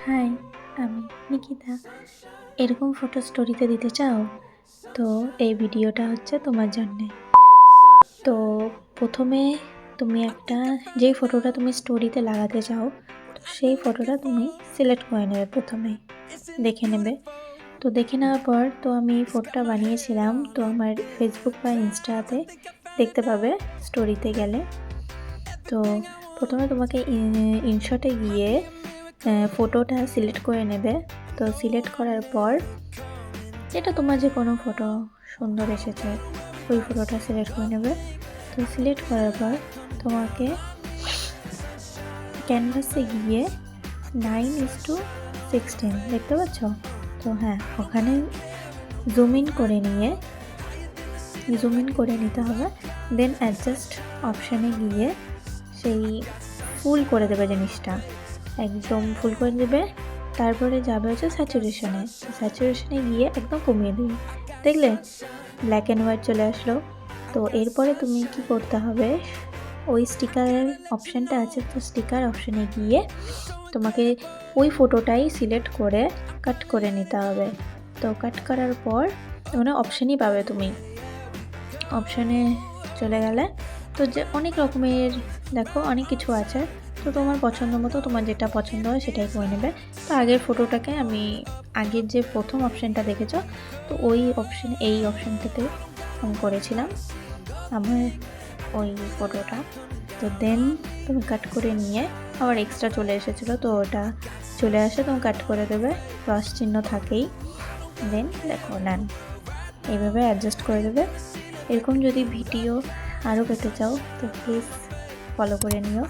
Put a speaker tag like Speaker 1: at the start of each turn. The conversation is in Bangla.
Speaker 1: হাই, আমি নিকিতা। এরকম ফটো স্টোরিতে দিতে চাও? তো এই ভিডিওটা হচ্ছে তোমার জন্যে। তো প্রথমে তুমি যেই ফটোটা তুমি স্টোরিতে লাগাতে চাও, তো সেই ফটোটা তুমি সিলেক্ট করে নেবে। প্রথমে দেখে নেবে। তো দেখে নেওয়ার পর তো আমি ফটোটা বানিয়েছিলাম, তো আমার ফেসবুক বা ইনস্টাতে দেখতে পাবে স্টোরিতে গেলে। তো প্রথমে তোমাকে ইনশটে গিয়ে ফটোটা সিলেক্ট করে নেবে। তো সিলেক্ট করার পর যেটা তোমার যে কোনো ফটো সুন্দর এসেছে ওই ফটোটা সিলেক্ট করে নেবে। তো সিলেক্ট করার পর তোমাকে ক্যানভাসে গিয়ে 9:16 দেখতে পাচ্ছ? তো হ্যাঁ, ওখানে জুম ইন করে নিতে হবে। দেন অ্যাডজাস্ট অপশানে গিয়ে সেই ফুল করে দেবে, জিনিসটা একদম ফুল করে দেবে। তারপরে যাবে হচ্ছে স্যাচুরেশনে গিয়ে একদম কমিয়ে দেবে। দেখলে ব্ল্যাক অ্যান্ড হোয়াইট চলে আসলো। তো এরপরে তুমি কি করতে হবে, ওই স্টিকারের অপশানটা আছে, তো স্টিকার অপশানে গিয়ে তোমাকে ওই ফটোটাই সিলেক্ট করে কাট করে নিতে হবে। তো কাট করার পর মানে অপশানই পাবে, তুমি অপশানে চলে গেলে তো যে অনেক রকমের দেখো অনেক কিছু আছে। তো তোমার পছন্দ মতো তোমার যেটা পছন্দ হয় সেটাই করে নেবে। তো আগের ফটোটাকে আমি আগের যে প্রথম অপশানটা দেখেছো, তো এই অপশানটাতে আমি করেছিলাম আমার ওই ফটোটা। তো দেন তুমি কাট করে নিয়ে আবার এক্সট্রা চলে এসেছিলো, তো ওটা চলে আসে তুমি কাট করে দেবে, ক্রস চিহ্ন থাকেই। দেন দেখো নেন এইভাবে অ্যাডজাস্ট করে দেবে। এরকম যদি ভিডিও আরও পেতে চাও তো প্লিজ ফলো করে নিও।